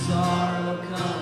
Sorrow comes.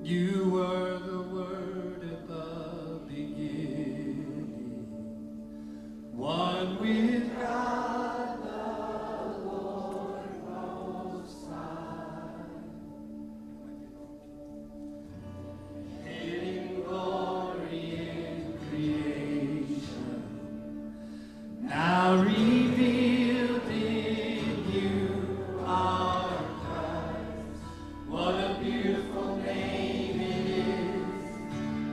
You were the Word at the beginning, one with God the Lord Most High, hidden glory in creation, now revealed in you, our Christ. What a beautiful name.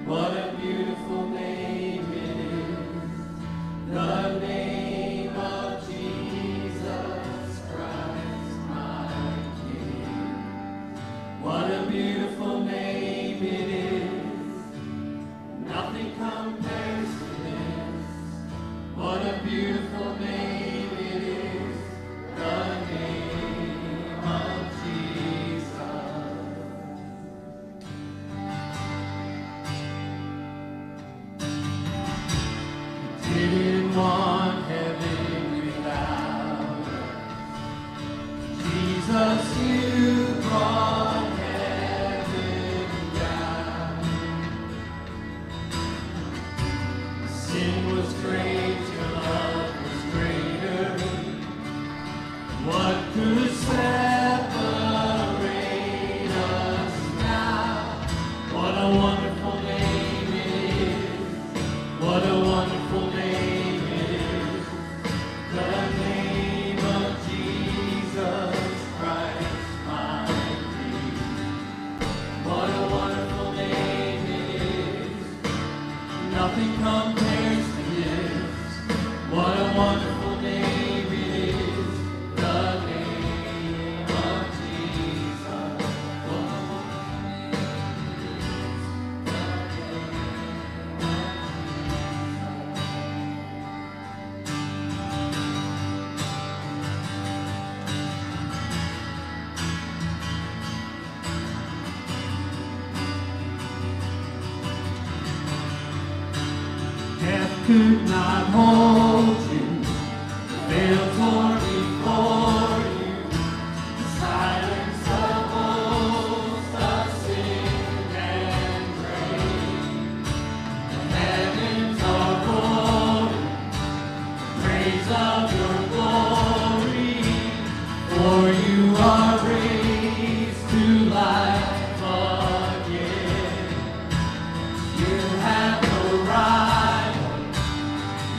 What a beautiful name it is, the name of Jesus Christ, my King. What a beautiful name it is, nothing compares to this. What a beautiful name it is, the name of Jesus. Didn't want heaven without us. Jesus, you brought heaven down. Sin was great, your love was greater. What could separate us now? What a wonderful name it is. What a wonderful name it is, the name of Jesus Christ, my King. What a wonderful name it is, nothing compares to this. What a wonderful name it is, the name of Jesus. What a wonderful name it is, the name of Death could not hold you, the veil tore before you, the silence of hosts of sin and grave. The heavens are roaring, praise of your glory, for you are raised to life again. You have no rival,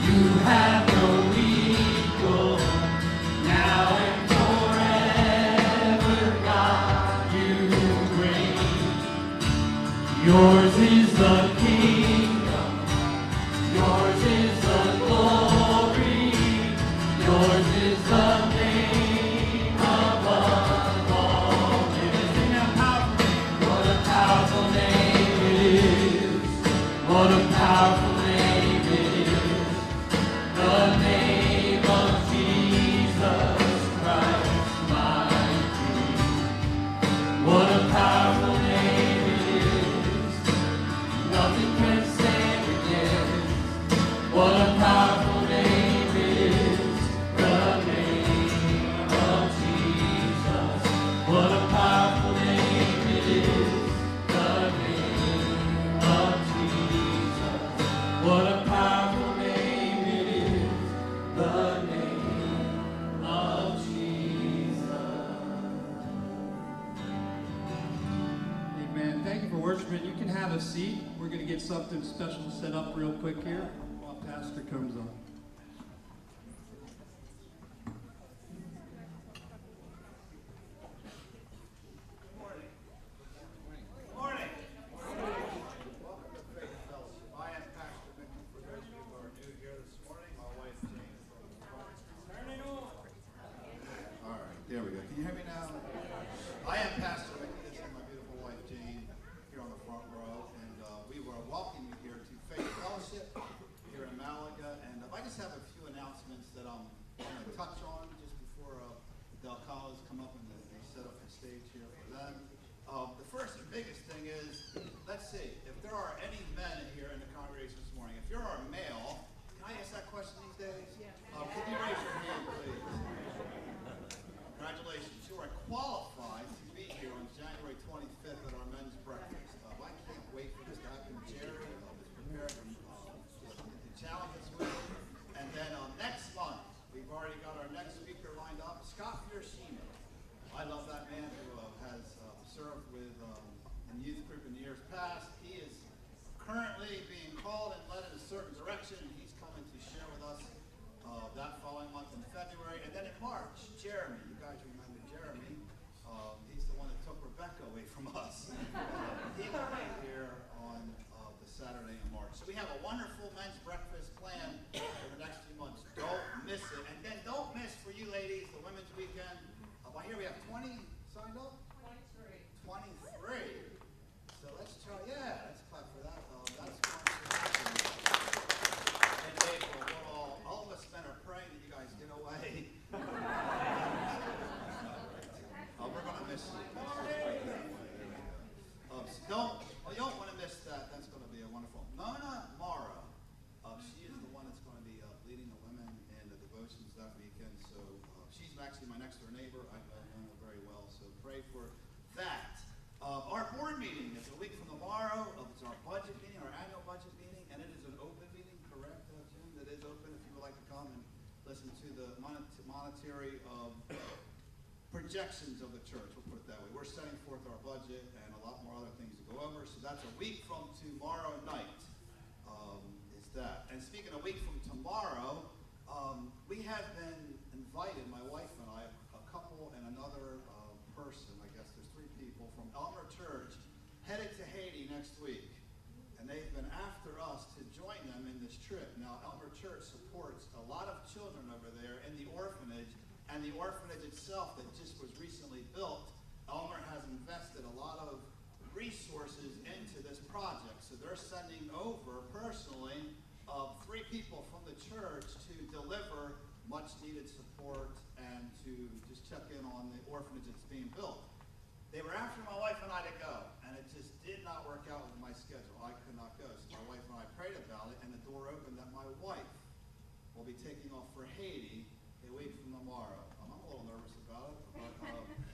you have no equal. What a powerful name it is, the name of Jesus Christ, my King. What a powerful name it is, nothing can stand against. What a powerful name it is, the name of Jesus. What a powerful name it is, the name of Jesus. What a powerful name it is, the name of Jesus. Amen. Thank you for worshiping. You can have a seat. We're going to get something special set up real quick here while Pastor comes on. Morning. Welcome to Faith Fellowship. I am Pastor Mickey. For those of you who are new here this morning, my wife Jane is on the front. Turn it on. All right, there we go. Can you hear me now? I am Pastor Mickey. This is my beautiful wife Jane here on the front row, and we were welcoming you here to Faith Fellowship here in Malaga. And I just have a few announcements that I'm going to touch on just before the alcalas come up and they set up the stage here for them. The first and biggest thing is, let's see, if there are any men here in the congregation this morning, if you're a male, can I ask that question these days? Can you raise your hand, please? Congratulations, you are qualified to be here on January 25th at our men's breakfast. I can't wait for this to happen. Jerry is prepared to challenge us with it. And then next month, we've already got our next speaker lined up, Scott Fiershino. I love that man who has served with in youth group in years past. He is currently being called and led in a certain direction, and he's coming to share with us that following month in February. And then in March, Jeremy. You guys remember Jeremy. He's the one that took Rebecca away from us. He will be here on the Saturday in March. So we have a wonderful men's breakfast planned for the next few months. Don't miss it. And then don't miss, for you ladies, the women's weekend. I hear we have 20 signed up? 23. So let's try, let's clap for that. That's going to happen in April. All of us men are praying that you guys get away. We're going to miss you. So you don't want to miss that. That's going to be a wonderful. Mona Morrow. She is the one that's going to be leading the women in the devotions that weekend. So she's actually my next door neighbor. I know her very well. So pray for that. Our board meeting is a week from tomorrow. It's our budget meeting, our annual budget meeting, and it is an open meeting, correct, Jim? It is open if you would like to come and listen to the monetary projections of the church. We'll put it that way. We're setting forth our budget and a lot more other things to go over. So that's a week from tomorrow night. Is that? And speaking of a week from tomorrow, we have been invited, my wife and I, a couple and another person, I guess there's 3 people from Elmer Church, headed to Haiti next week. And they've been after us to join them in this trip. Now, Elmer Church supports a lot of children over there in the orphanage, and the orphanage itself that just was recently built, Elmer has invested a lot of resources into this project. So they're sending over, personally, 3 people from the church to deliver much needed support and to just check in on the orphanage that's being built. They were after my wife and I to go, and it just did not work out with my schedule. I could not go. So my wife and I prayed about it, and the door opened that my wife will be taking off for Haiti a week from tomorrow. I'm a little nervous about it,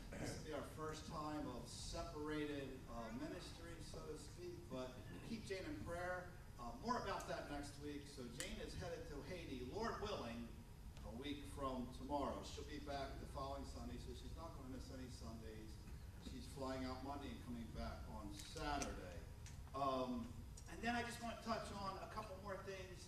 but this will be our first time of separated ministry, so to speak. But keep Jane in prayer. More about that next week. So Jane is headed to Haiti, Lord willing, a week from tomorrow. She'll be back the following Sunday, so she's not going to miss any Sundays. She's flying out Monday and coming back on Saturday. And then I just want to touch on a couple more things.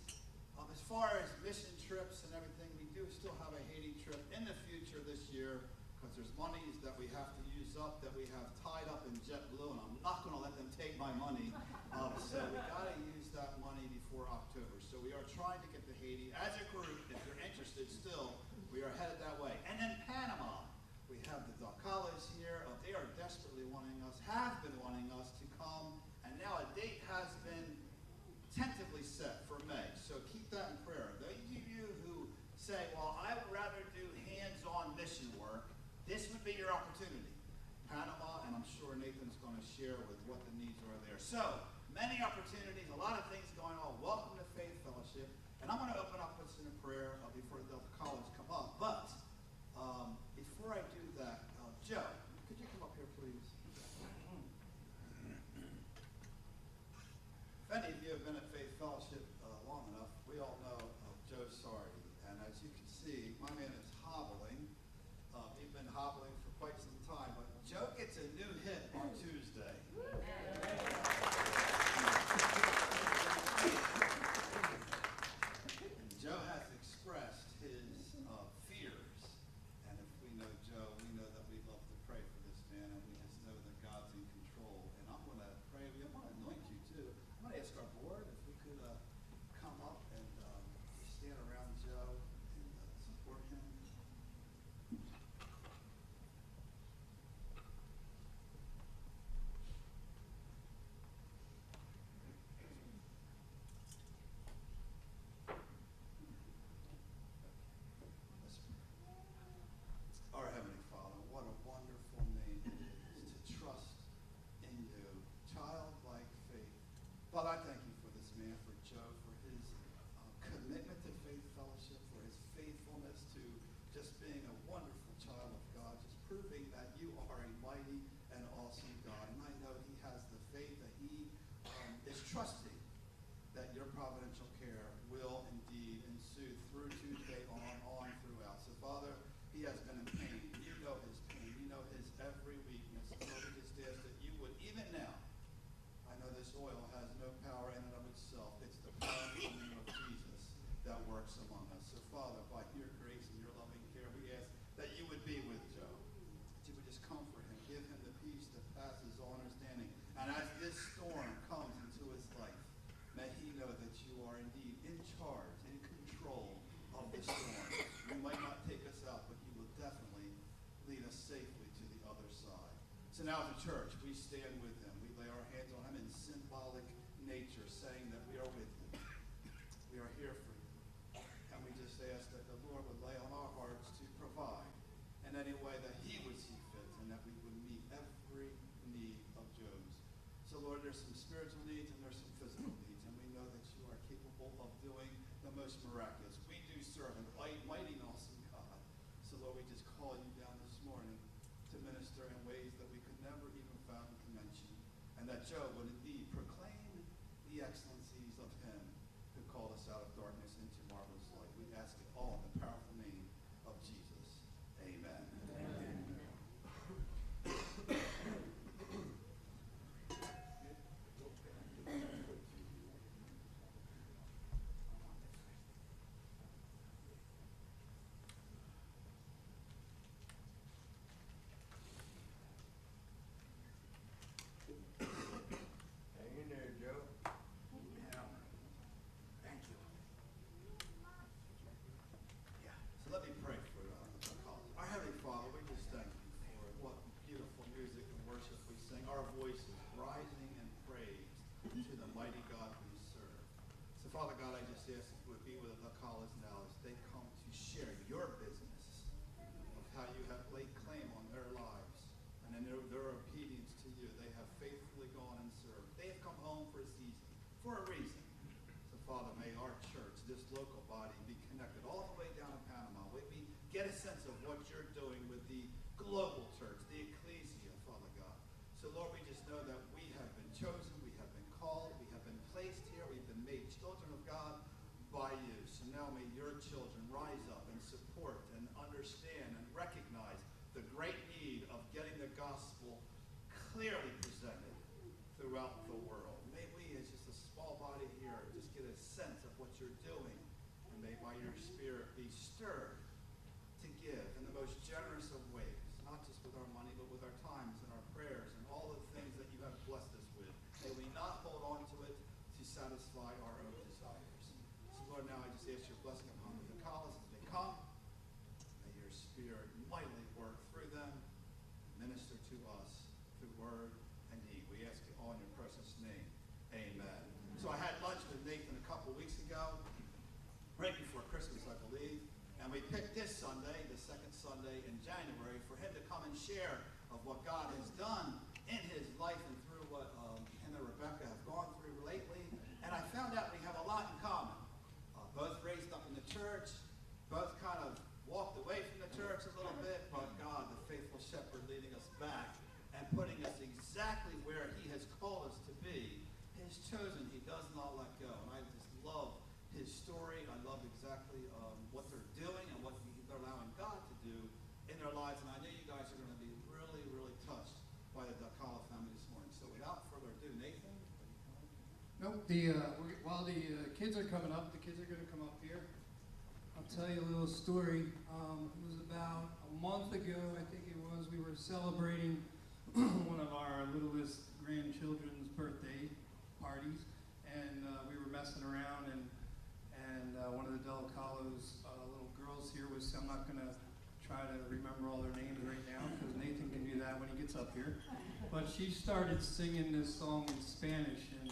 As far as mission trips and everything, we do still have a Haiti trip in the future this year because there's monies that we have to use up that we have tied up in JetBlue, and I'm not going to let them take my money. So we got to use that money before October. So we are trying to get to Haiti as a group. If you're interested still, we are headed that way. And then Panama. We have the Dakalas here. They are desperately wanting us, have been wanting us to come, and now a date has been So keep that in prayer. Those of you who say, well, I would rather do hands-on mission work, this would be your opportunity. Panama, and I'm sure Nathan's going to share with what the needs are there. So, many opportunities, a lot of things going on. Welcome to Faith Fellowship. And I'm going to open up with some prayer before the college come up. But before I do that, Joe, could you come up here, please? If any of you have been at Faith Fellowship long enough, we all know Joe Sardi. And as you can see, my man is hobbling. He's been hobbling for quite some time. But Joe gets a new hip on Tuesday. And Joe has expressed his fears. And if we know Joe, we know that we love to pray for this man, and we just know that God's in control. And I'm going to pray. I want to anoint you too. I'm going to ask our board if we could come up and stand around Joe and support him. Let's pray. Our Heavenly Father, what a wonderful name it is to trust in you. Childlike faith. Father, I thank you for this man, for Joe, for his commitment to Faith Fellowship, for his faithfulness to just being a wonderful child of God, just proving that you are a mighty and awesome God. And I know he has the faith that he is trusting that your providential care will indeed ensue through Tuesday on throughout. So, Father, he has been in pain. You know his pain. You know his every weakness. And Lord, we just ask that you would, even now, I know this oil has no power in and of itself. It's the power in the name of Jesus that works among us. So, Father, by your grace and your loving care, we ask that you would be with Joe. That you would just comfort him. Give him the peace that passes all understanding. And as this storm comes into his life, may he know that you are indeed in charge, in control of the storm. You might not take us out, but you will definitely lead us safely to the other side. So now as a church, we stand with him. We lay our hands on him in symbolic nature, saying that we are with you. We are here for you. And we just ask that the Lord would lay on our hearts to provide in any way that he would see fit, and that we would meet every need of Joe's. So Lord, there's some spiritual needs and there's some physical needs, and we know that you are capable of doing the most miraculous. We do serve an mighty and awesome God. So Lord, we just call you down this morning to minister in ways that we could never even fathom to mention, and that Joe would indeed proclaim the excellencies of him who called us out of darkness into marvelous light. We ask it all in the powerful name of Jesus. Amen. Hang in there, Joe. Thank you. Yeah. So let me pray for our Heavenly Father. We just thank you for what beautiful music and worship we sing. Our voices rising in praise to the mighty God we serve. So Father God, I just ask that you would be with the college now as they come to share your business of how you have laid claim on their lives. And in their obedience to you, they have faithfully gone and served. They have come home for a season, for a reason. So Father, may our church, this local body, be connected all the way down to Panama. May we get a sense of what you're doing with the global church, the ecclesia, Father God. So Lord, we just know that we have been chosen, we have been called, we have been placed here, we've been made children of God by you. So now may your children rise up and support and understand and recognize the great need of getting the gospel clearly presented throughout the world. May we, as just a small body here, just get a sense of what you're doing, and may by your Spirit be stirred to give in the most generous of ways, not just with our money, but with our times and our prayers and all the things that you have blessed us with. May we not hold on to it to satisfy our own desires. So Lord, now I just ask your blessing upon the college as they come. May your Spirit mightily work through them, minister to us through word and deed. We ask it all in your precious name. Amen. So I had lunch with Nathan a couple weeks ago, right before Christmas, I believe. And we picked this Sunday, the second Sunday in January, for him to come and share of what God has done in his life and through what him and Rebecca have gone through lately. And I found out we have a lot in common. Both raised up in the church, both kind of walked away from the church a little bit, but God, the faithful shepherd, leading us back and putting us exactly where he has called us to be. His chosen, he does not let go. And I just love his story. I love exactly what they're doing and what they're allowing God to do in their lives. And I know you guys are going to be really, really touched by the Dacala family this morning. So without further ado, Nathan. Nope. While the kids are coming up, the kids are going to come up here. I'll tell you a little story. It was about a month ago, I think it was, we were celebrating one of our littlest grandchildren's birthday parties, and we were messing around, and one of the Delacalos little girls here was, I'm not going to try to remember all their names right now, because Nathan can do that when he gets up here, but she started singing this song in Spanish, and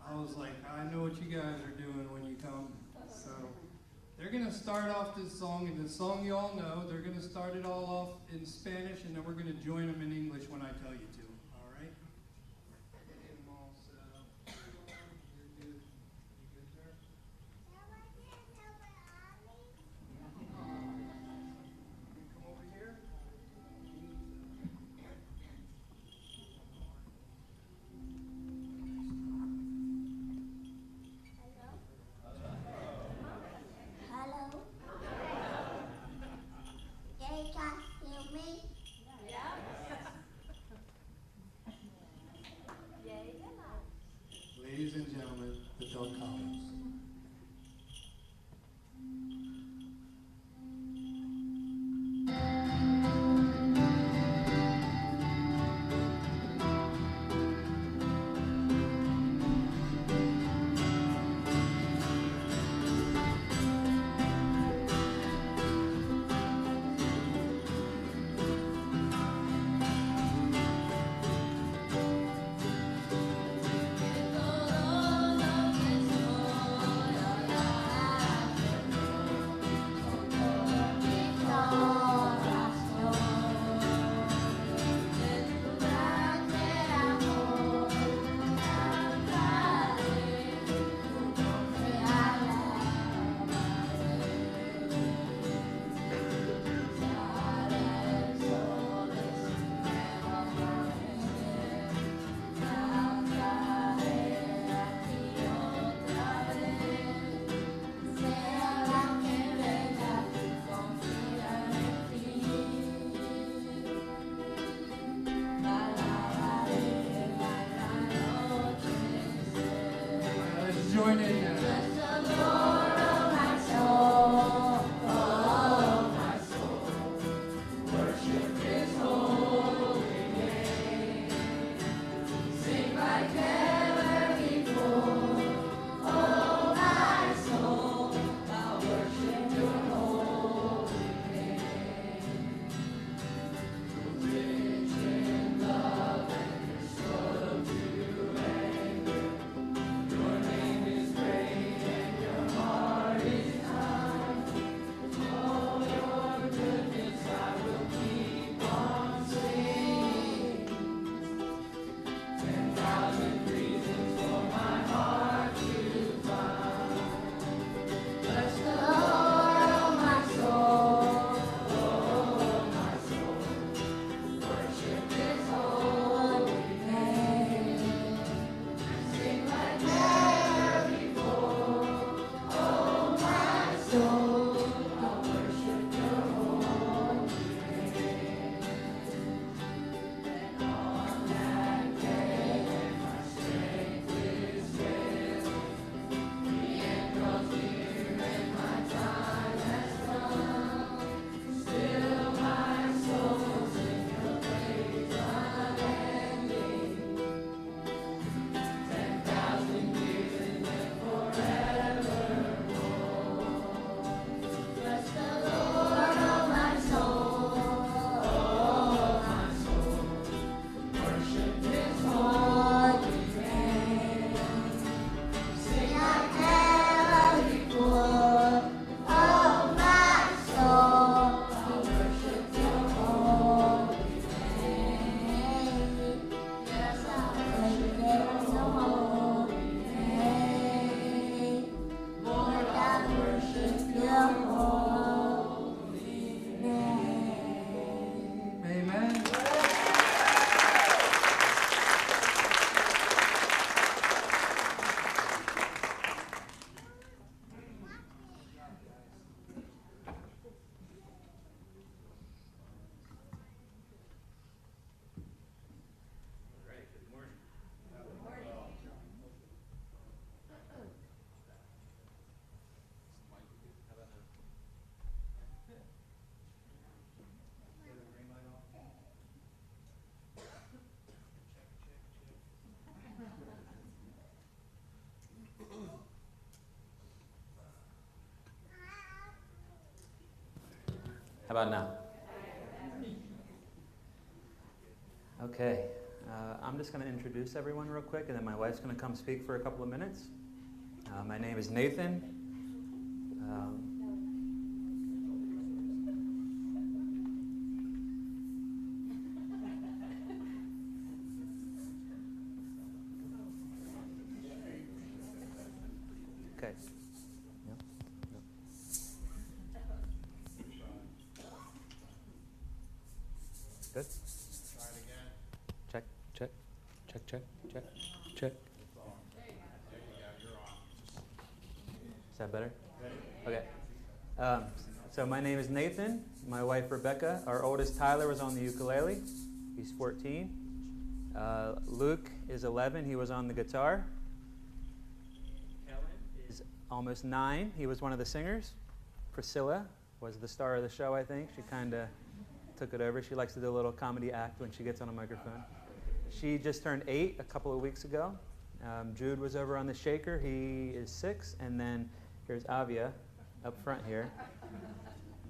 I was like, I know what you guys are doing when you come. So they're going to start off this song, and the song you all know, they're going to start it all off in Spanish, and then we're going to join them in English when I tell you to. All right? Get them all set up. You're good. You good there? Come over here. Hello. Can you guys hear me? Ladies and gentlemen, the Delacalos. Join in now. Your name is great. about now? Okay. I'm just going to introduce everyone real quick, and then my wife's going to come speak for a couple of minutes. My name is Nathan. Okay. Yep. Yep. Good. Try it again. Check, check, check, check, check, check. There you go, you're on. Is that better? Okay. So my name is Nathan. My wife Rebecca. Our oldest Tyler was on the ukulele. He's 14. Luke is 11. He was on the guitar. Kellen is almost 9. He was one of the singers. Priscilla was the star of the show, I think. She kind of took it over. She likes to do a little comedy act when she gets on a microphone. She just turned 8 a couple of weeks ago. Jude was over on the shaker. He is 6. And then here's Avia up front here.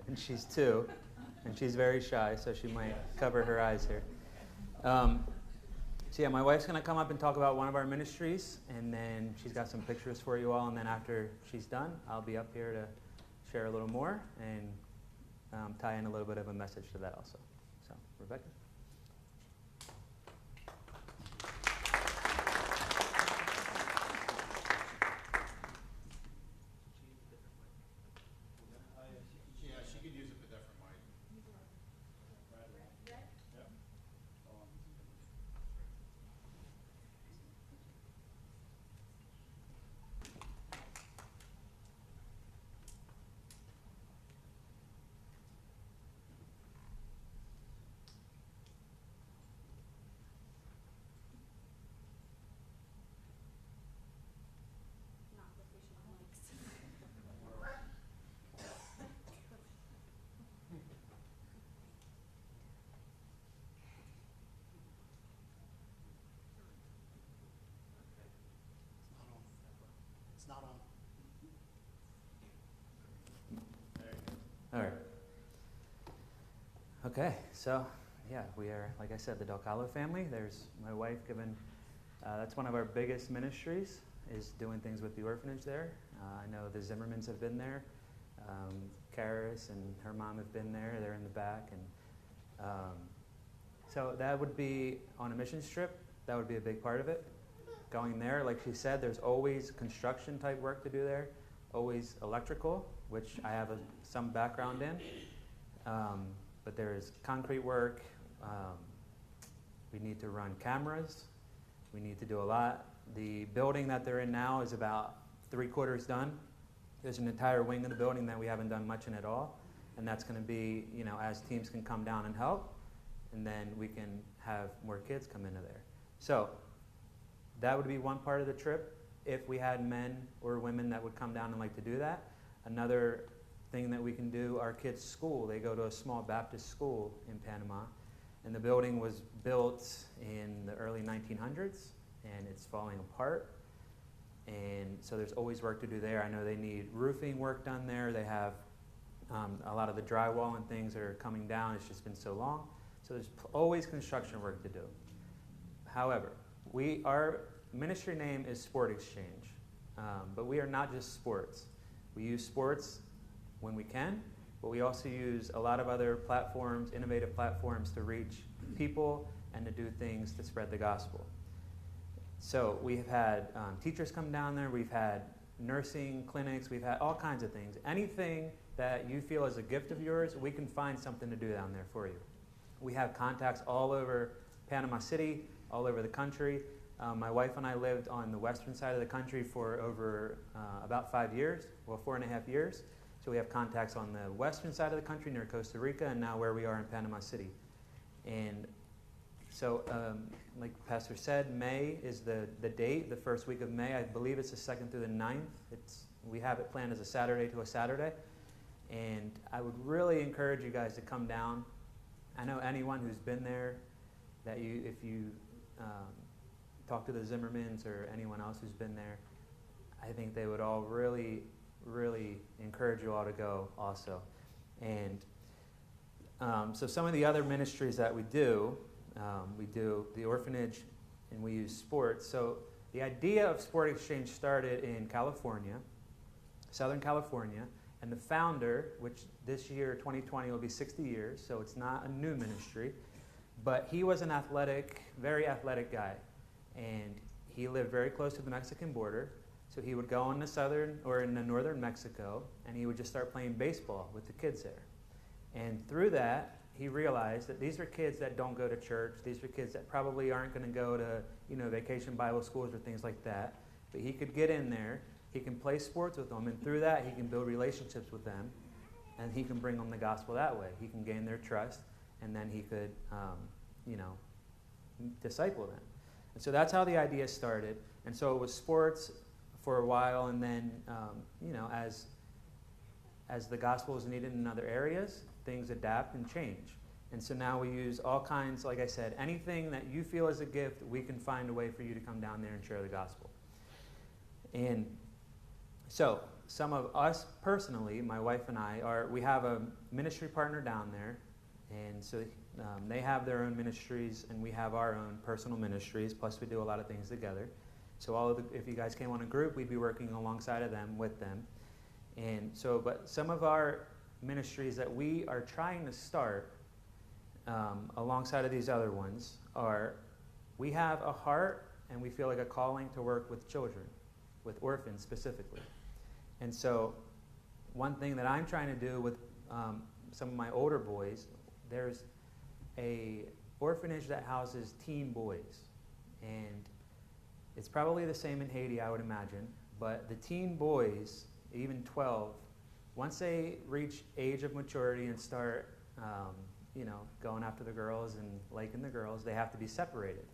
And she's 2. And she's very shy, so she might cover her eyes here. So yeah, my wife's going to come up and talk about one of our ministries. And then she's got some pictures for you all. And then after she's done, I'll be up here to share a little more and tie in a little bit of a message to that also. So, Rebecca? Yeah, she could use a different mic. It's not on. There you go. All right. Okay, so yeah, we are, like I said, the Del Callo family. There's my wife giving, that's one of our biggest ministries, is doing things with the orphanage there. I know the Zimmermans have been there. Karis and her mom have been there. They're in the back. And so that would be on a mission trip. That would be a big part of it. Going there, like she said, there's always construction type work to do there, always electrical, which I have some background in. But there's concrete work. We need to run cameras. We need to do a lot. The building that they're in now is about 3/4 done. There's an entire wing of the building that we haven't done much in at all. And that's going to be, you know, as teams can come down and help, and then we can have more kids come into there. So that would be one part of the trip, if we had men or women that would come down and like to do that. Another thing that we can do, our kids' school, they go to a small Baptist school in Panama, and the building was built in the early 1900s, and it's falling apart. And so there's always work to do there. I know they need roofing work done there. They have a lot of the drywall and things are coming down. It's just been so long. So there's always construction work to do. However, our ministry name is Sport Exchange, but we are not just sports. We use sports when we can, but we also use a lot of other platforms, innovative platforms, to reach people and to do things to spread the gospel. So we've had teachers come down there, we've had nursing clinics, we've had all kinds of things. Anything that you feel is a gift of yours, we can find something to do down there for you. We have contacts all over Panama City, all over the country. My wife and I lived on the western side of the country for over about 5 years, well, 4.5 years. So we have contacts on the western side of the country near Costa Rica, and now where we are in Panama City. And so, like Pastor said, May is the date, the first week of May. I believe it's the 2nd through the 9th. We have it planned as a Saturday to a Saturday. And I would really encourage you guys to come down. I know anyone who's been there, that if you talk to the Zimmermans or anyone else who's been there, I think they would all really, really encourage you all to go also. And So some of the other ministries that we do the orphanage, and we use sports. So the idea of Sport Exchange started in California, Southern California, and the founder, which this year, 2020, will be 60 years, so it's not a new ministry, but he was an very athletic guy, and he lived very close to the Mexican border, so he would go in the northern Mexico, and he would just start playing baseball with the kids there. And through that, he realized that these are kids that don't go to church. These are kids that probably aren't going to go to, vacation Bible schools or things like that. But he could get in there, he can play sports with them, and through that, he can build relationships with them, and he can bring them the gospel that way. He can gain their trust, and then he could, disciple them. And so that's how the idea started. And so it was sports for a while, and then, as the gospel is needed in other areas, things adapt and change. And so now we use all kinds, like I said, anything that you feel is a gift, we can find a way for you to come down there and share the gospel. And so some of us personally, my wife and I, we have a ministry partner down there, and so they have their own ministries, and we have our own personal ministries, plus we do a lot of things together. So if you guys came on a group, we'd be working alongside of them, with them. And so, but some of our ministries that we are trying to start alongside of these other ones we have a heart and we feel like a calling to work with children, with orphans specifically. And so one thing that I'm trying to do with some of my older boys, there's a orphanage that houses teen boys. And it's probably the same in Haiti, I would imagine. But the teen boys, even 12, once they reach age of maturity and start, going after the girls and liking the girls, they have to be separated.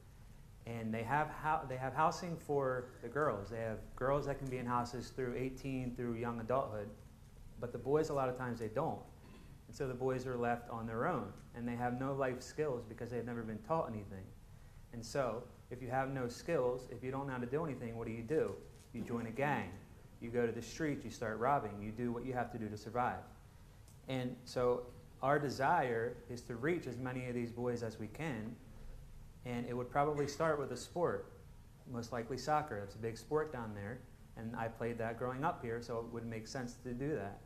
And they have housing for the girls. They have girls that can be in houses through 18, through young adulthood, but the boys, a lot of times, they don't. And so the boys are left on their own, and they have no life skills because they've never been taught anything. And so if you have no skills, if you don't know how to do anything, what do? You join a gang. You go to the streets, you start robbing, you do what you have to do to survive. And so our desire is to reach as many of these boys as we can, and it would probably start with a sport, most likely soccer. It's a big sport down there, and I played that growing up here, so it would make sense to do that.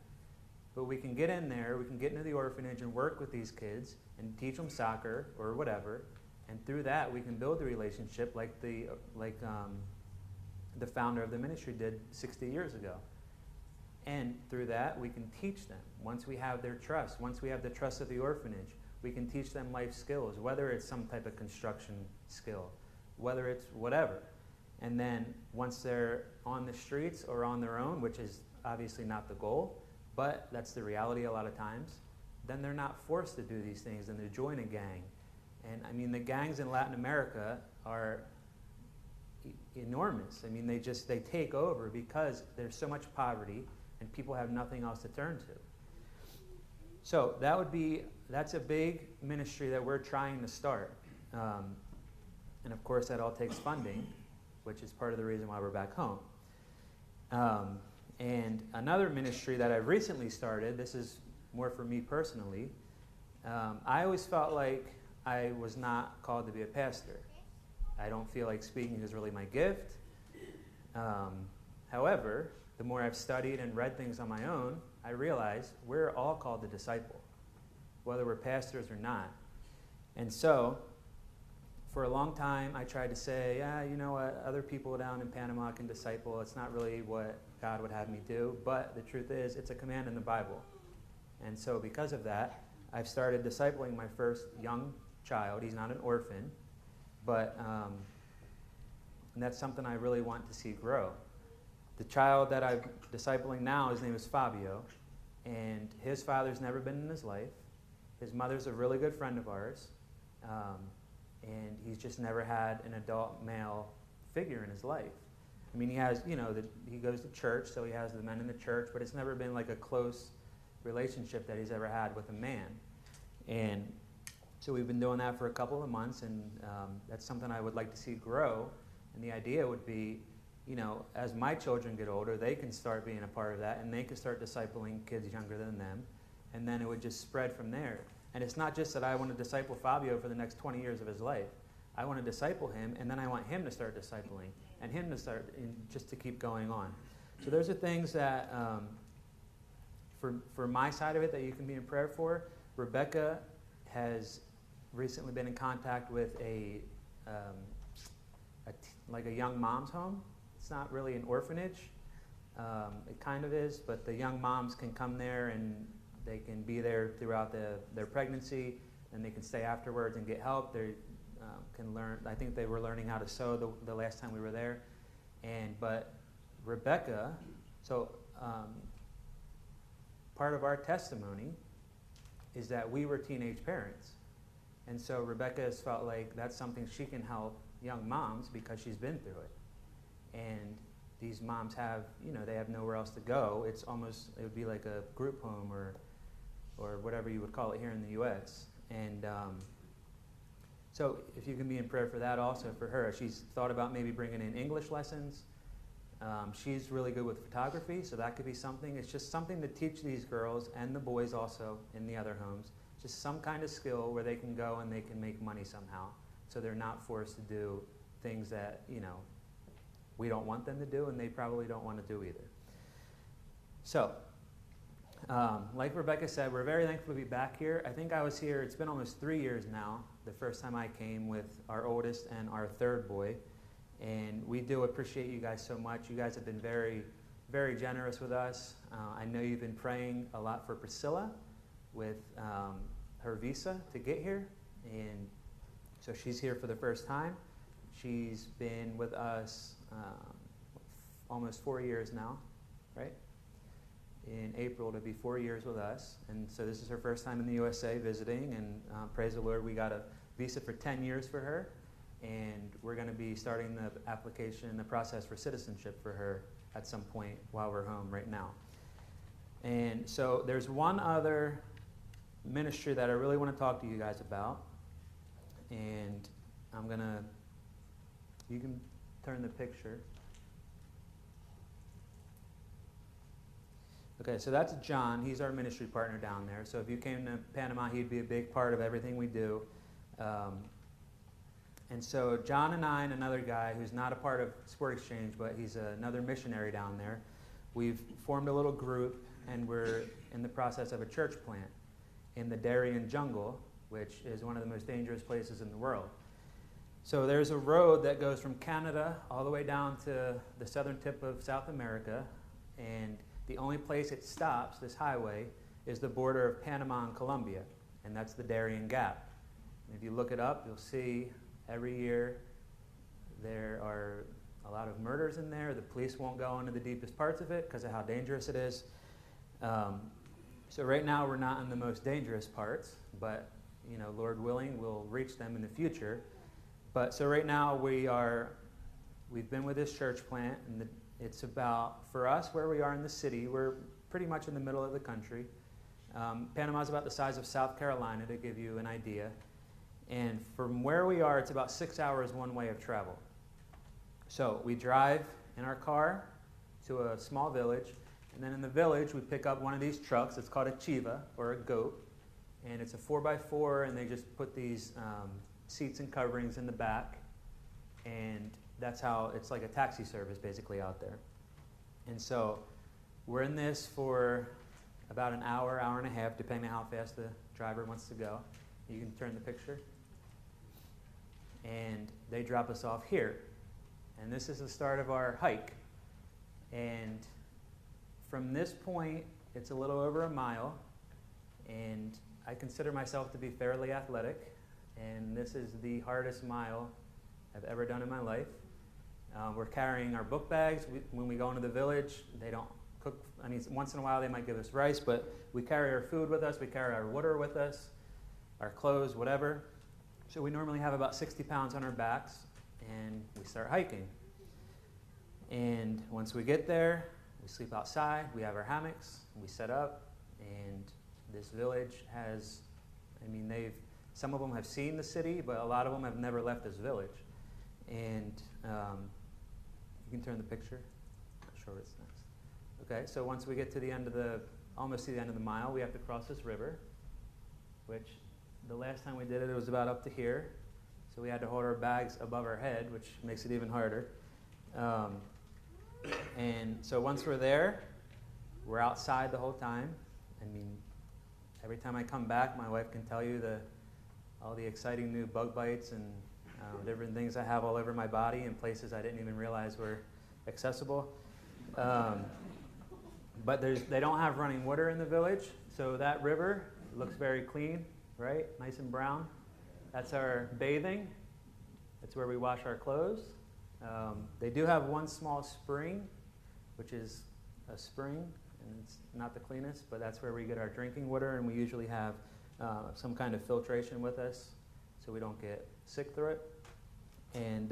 But we can get in there, we can get into the orphanage and work with these kids and teach them soccer or whatever, and through that we can build a relationship like the founder of the ministry did 60 years ago. And through that, we can teach them. Once we have their trust, once we have the trust of the orphanage, we can teach them life skills, whether it's some type of construction skill, whether it's whatever. And then once they're on the streets or on their own, which is obviously not the goal, but that's the reality a lot of times, then they're not forced to do these things and to join a gang. And I mean, the gangs in Latin America are enormous. I mean, they take over because there's so much poverty and people have nothing else to turn to. So that's a big ministry that we're trying to start. And of course that all takes funding, which is part of the reason why we're back home. And another ministry that I've recently started, this is more for me personally, I always felt like I was not called to be a pastor. I don't feel like speaking is really my gift. However, the more I've studied and read things on my own, I realize we're all called to disciple, whether we're pastors or not. And so, for a long time, I tried to say, you know what, other people down in Panama can disciple. It's not really what God would have me do. But the truth is, it's a command in the Bible. And so because of that, I've started discipling my first young child. He's not an orphan, but and that's something I really want to see grow. The child that I'm discipling now, his name is Fabio, and his father's never been in his life. His mother's a really good friend of ours, and he's just never had an adult male figure in his life. I mean, he has, he goes to church, so he has the men in the church, but it's never been like a close relationship that he's ever had with a man. And so we've been doing that for a couple of months, and that's something I would like to see grow. And the idea would be, as my children get older, they can start being a part of that, and they can start discipling kids younger than them, and then it would just spread from there. And it's not just that I want to disciple Fabio for the next 20 years of his life. I want to disciple him, and then I want him to start discipling, and him to start, just to keep going on. So those are things that, for my side of it, that you can be in prayer for. Rebecca has recently been in contact with like a young mom's home. It's not really an orphanage. It kind of is, but the young moms can come there and they can be there throughout their pregnancy, and they can stay afterwards and get help. They can learn. I think they were learning how to sew the last time we were there. But Rebecca, so part of our testimony is that we were teenage parents. And so Rebecca has felt like that's something she can help young moms because she's been through it. And these moms have, they have nowhere else to go. It would be like a group home or whatever you would call it here in the U.S. And so if you can be in prayer for that also for her. She's thought about maybe bringing in English lessons. She's really good with photography, so that could be something. It's just something to teach these girls and the boys also in the other homes. Just some kind of skill where they can go and they can make money somehow. So they're not forced to do things that, we don't want them to do, and they probably don't want to do either. So, like Rebecca said, we're very thankful to be back here. I think I was here, it's been almost 3 years now, the first time I came with our oldest and our third boy. And we do appreciate you guys so much. You guys have been very, very generous with us. I know you've been praying a lot for Priscilla with her visa to get here. And so she's here for the first time. She's been with us almost 4 years now, right? In April, it'll be 4 years with us. And so this is her first time in the USA visiting. And praise the Lord, we got a visa for 10 years for her. And we're going to be starting the application, the process for citizenship for her at some point while we're home right now. And so there's one other ministry that I really want to talk to you guys about. And you can turn the picture. Okay, so that's John. He's our ministry partner down there. So if you came to Panama, he'd be a big part of everything we do. And so John and I and another guy who's not a part of Sport Exchange, but he's another missionary down there, we've formed a little group, and we're in the process of a church plant in the Darien jungle, which is one of the most dangerous places in the world. So there's a road that goes from Canada all the way down to the southern tip of South America, and the only place it stops, this highway, is the border of Panama and Colombia, and that's the Darien Gap. And if you look it up, you'll see every year there are a lot of murders in there. The police won't go into the deepest parts of it because of how dangerous it is. So right now we're not in the most dangerous parts, but Lord willing, we'll reach them in the future. But so right now we've been with this church plant, and it's about, for us, where we are in the city, we're pretty much in the middle of the country. Panama's about the size of South Carolina, to give you an idea. And from where we are, it's about 6 hours one way of travel. So we drive in our car to a small village, and then in the village we pick up one of these trucks. It's called a chiva, or a goat, and it's a 4x4, and they just put these seats and coverings in the back, and that's how it's like a taxi service basically out there. And so we're in this for about an hour, hour and a half, depending on how fast the driver wants to go. You can turn the picture. And they drop us off here. And this is the start of our hike. And from this point, it's a little over a mile. And I consider myself to be fairly athletic. And this is the hardest mile I've ever done in my life. We're carrying our book bags. When we go into the village, they don't cook. I mean, once in a while they might give us rice, but we carry our food with us. We carry our water with us, our clothes, whatever. So we normally have about 60 pounds on our backs, and we start hiking. And once we get there, we sleep outside. We have our hammocks. We set up, and this village has, some of them have seen the city, but a lot of them have never left this village. And you can turn the picture. Not sure what's next. Okay, so once we get to the end of almost to the end of the mile, we have to cross this river, which the last time we did it, it was about up to here. So we had to hold our bags above our head, which makes it even harder. And so once we're there, we're outside the whole time. I mean, every time I come back, my wife can tell you all the exciting new bug bites and different things I have all over my body in places I didn't even realize were accessible. But they don't have running water in the village, so that river looks very clean, right? Nice and brown. That's our bathing. That's where we wash our clothes. They do have one small spring, which is a spring, and it's not the cleanest, but that's where we get our drinking water, and we usually have some kind of filtration with us so we don't get sick through it. And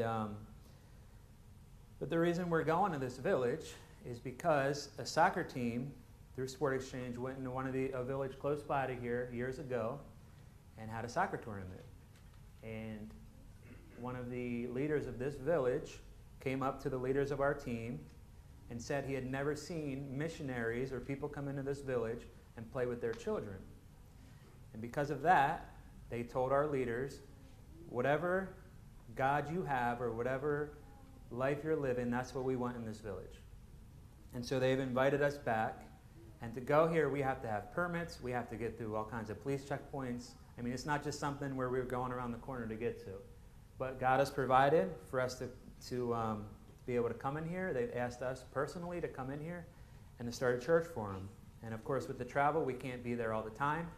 but the reason we're going to this village is because a soccer team through Sport Exchange went into a village close by to here years ago and had a soccer tournament. And one of the leaders of this village came up to the leaders of our team and said he had never seen missionaries or people come into this village and play with their children. And because of that, they told our leaders, whatever God you have or whatever life you're living, that's what we want in this village. And so they've invited us back. And to go here, we have to have permits. We have to get through all kinds of police checkpoints. I mean, it's not just something where we're going around the corner to get to. But God has provided for us to be able to come in here. They've asked us personally to come in here and to start a church for them. And of course, with the travel, we can't be there all the time.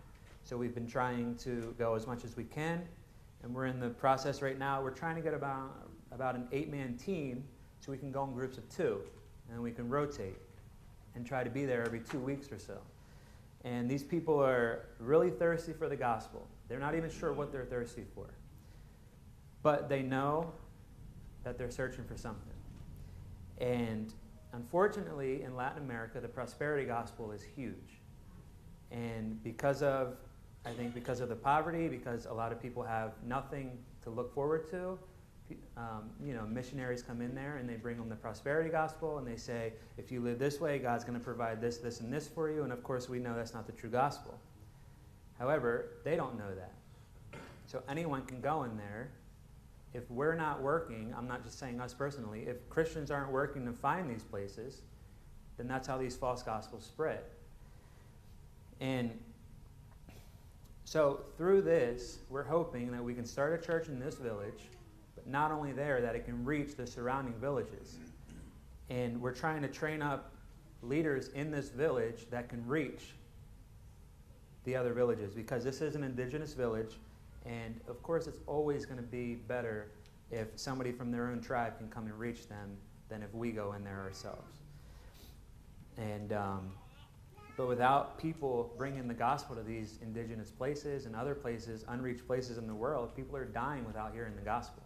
So we've been trying to go as much as we can. And we're in the process right now. We're trying to get about an 8-man team so we can go in groups of 2. And we can rotate and try to be there every 2 weeks or so. And these people are really thirsty for the gospel. They're not even sure what they're thirsty for. But they know that they're searching for something. And unfortunately, in Latin America, the prosperity gospel is huge. And because of the poverty, because a lot of people have nothing to look forward to, missionaries come in there and they bring them the prosperity gospel and they say, if you live this way, God's going to provide this, this, and this for you. And of course, we know that's not the true gospel. However, they don't know that. So anyone can go in there. If we're not working, I'm not just saying us personally, if Christians aren't working to find these places, then that's how these false gospels spread. And so through this, we're hoping that we can start a church in this village, but not only there, that it can reach the surrounding villages. And we're trying to train up leaders in this village that can reach the other villages, because this is an indigenous village, and of course it's always going to be better if somebody from their own tribe can come and reach them than if we go in there ourselves. And but without people bringing the gospel to these indigenous places and other places, unreached places in the world, people are dying without hearing the gospel.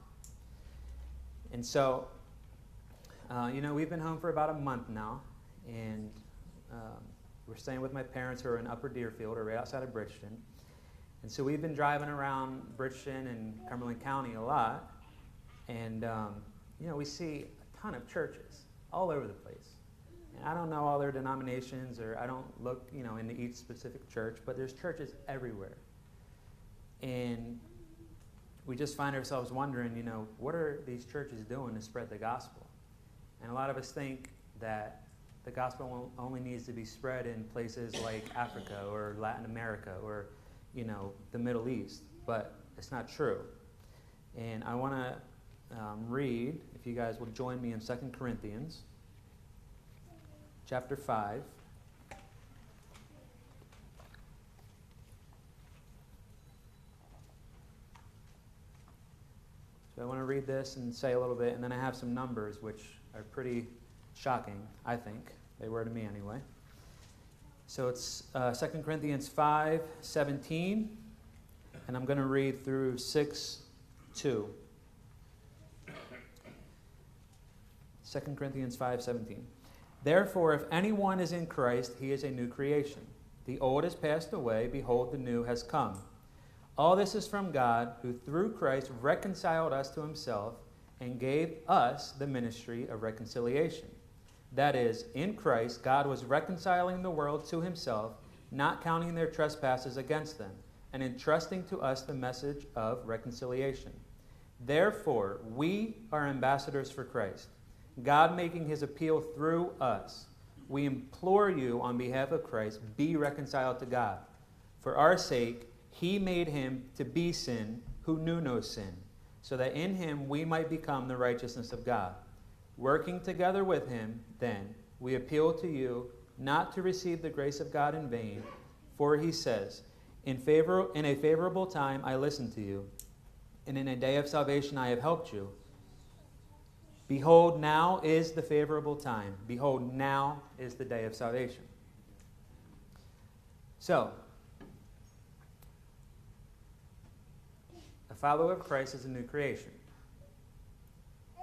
And so, we've been home for about a month now, and we're staying with my parents who are in Upper Deerfield, or right outside of Bridgeton. And so we've been driving around Bridgeton and Cumberland County a lot, and we see a ton of churches all over the place. And I don't know all their denominations, or I don't look, into each specific church, but there's churches everywhere. And we just find ourselves wondering, what are these churches doing to spread the gospel? And a lot of us think that the gospel only needs to be spread in places like Africa or Latin America or, the Middle East, but it's not true. And I want to read, if you guys will join me in 2 Corinthians chapter 5. So I want to read this and say a little bit, and then I have some numbers which are pretty shocking, I think. They were to me anyway. So it's 2 Corinthians 5:17, and I'm going to read through 6:2. 2 Corinthians 5:17. Therefore, if anyone is in Christ, he is a new creation. The old has passed away, behold, the new has come. All this is from God, who through Christ reconciled us to himself and gave us the ministry of reconciliation. That is, in Christ, God was reconciling the world to himself, not counting their trespasses against them. and entrusting to us the message of reconciliation. Therefore, we are ambassadors for Christ, God making his appeal through us. We implore you on behalf of Christ, be reconciled to God. For our sake, he made him to be sin who knew no sin, so that in him we might become the righteousness of God. Working together with him, then, we appeal to you not to receive the grace of God in vain, for he says, in a favorable time I listened to you, and in a day of salvation I have helped you. Behold, now is the favorable time. Behold, now is the day of salvation. So, a follower of Christ is a new creation.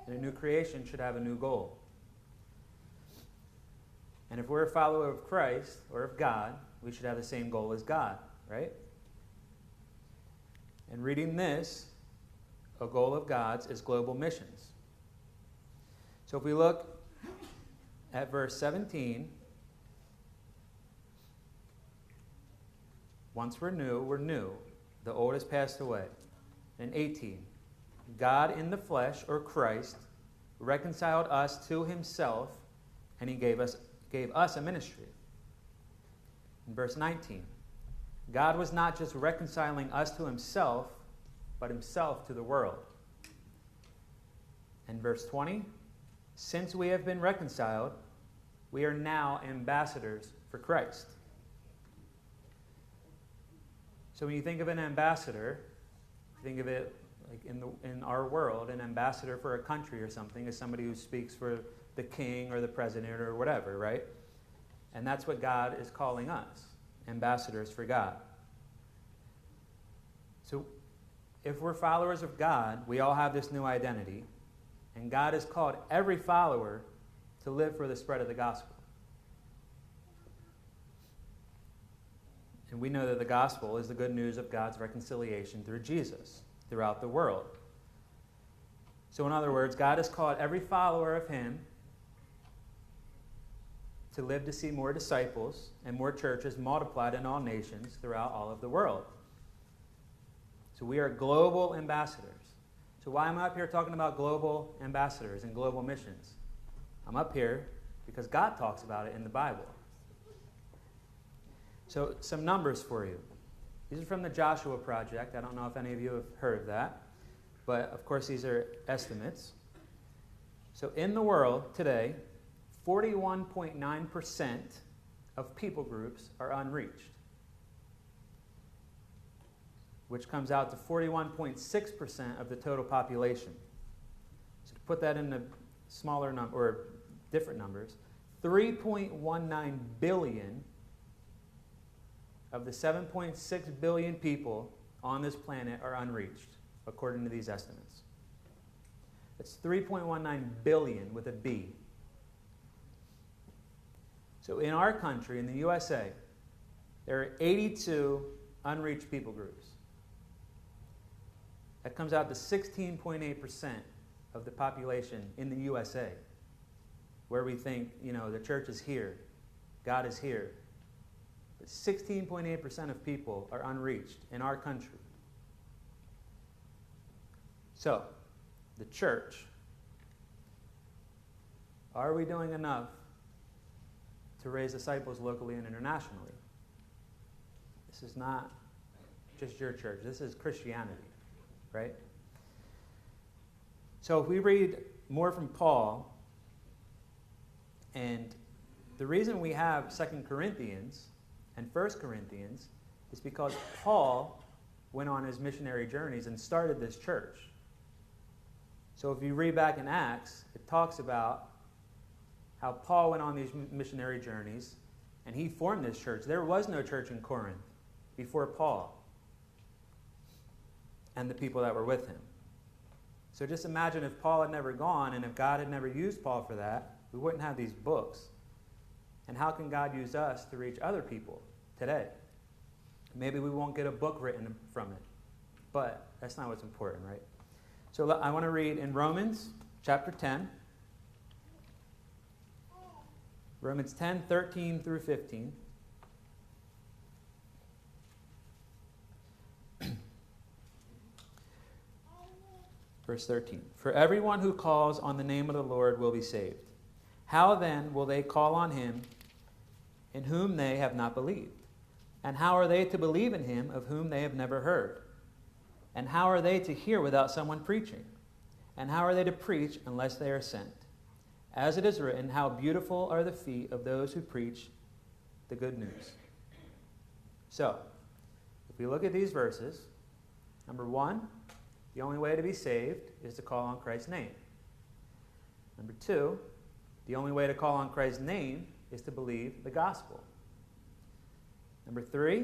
And a new creation should have a new goal. And if we're a follower of Christ or of God, we should have the same goal as God, right? And reading this, a goal of God's is global missions. So if we look at verse 17, once we're new. The old has passed away. And 18, God in the flesh, or Christ, reconciled us to himself, and he gave us a ministry. In verse 19, God was not just reconciling us to himself, but himself to the world. In verse 20, since we have been reconciled, we are now ambassadors for Christ. So when you think of an ambassador, think of it like in our world, an ambassador for a country or something is somebody who speaks for the king or the president or whatever, right? And that's what God is calling us, ambassadors for God. So if we're followers of God, we all have this new identity, and God has called every follower to live for the spread of the gospel. And we know that the gospel is the good news of God's reconciliation through Jesus throughout the world. So in other words, God has called every follower of him to live to see more disciples and more churches multiplied in all nations throughout all of the world. So we are global ambassadors. So why am I up here talking about global ambassadors and global missions? I'm up here because God talks about it in the Bible. So some numbers for you. These are from the Joshua Project. I don't know if any of you have heard of that. But, of course, these are estimates. So in the world today, 41.9% of people groups are unreached, which comes out to 41.6% of the total population. So to put that into smaller number or different numbers, 3.19 billion of the 7.6 billion people on this planet are unreached, according to these estimates. It's 3.19 billion with a B. So in our country, in the USA, there are 82 unreached people groups. That comes out to 16.8% of the population in the USA, where we think, the church is here, God is here. But 16.8% of people are unreached in our country. So, the church, are we doing enough to raise disciples locally and internationally? This is not just your church. This is Christianity, right? So if we read more from Paul, and the reason we have 2 Corinthians and 1 Corinthians is because Paul went on his missionary journeys and started this church. So if you read back in Acts, it talks about how Paul went on these missionary journeys and he formed this church. There was no church in Corinth before Paul and the people that were with him. So just imagine if Paul had never gone and if God had never used Paul for that, we wouldn't have these books. And how can God use us to reach other people today? Maybe we won't get a book written from it, but that's not what's important, right? So I want to read in Romans chapter 10. Romans 10, 13 through 15. Verse 13. For everyone who calls on the name of the Lord will be saved. How then will they call on him in whom they have not believed? And how are they to believe in him of whom they have never heard? And how are they to hear without someone preaching? And how are they to preach unless they are sent? As it is written, how beautiful are the feet of those who preach the good news. So, if we look at these verses, number one, the only way to be saved is to call on Christ's name. Number two, the only way to call on Christ's name is to believe the gospel. Number three,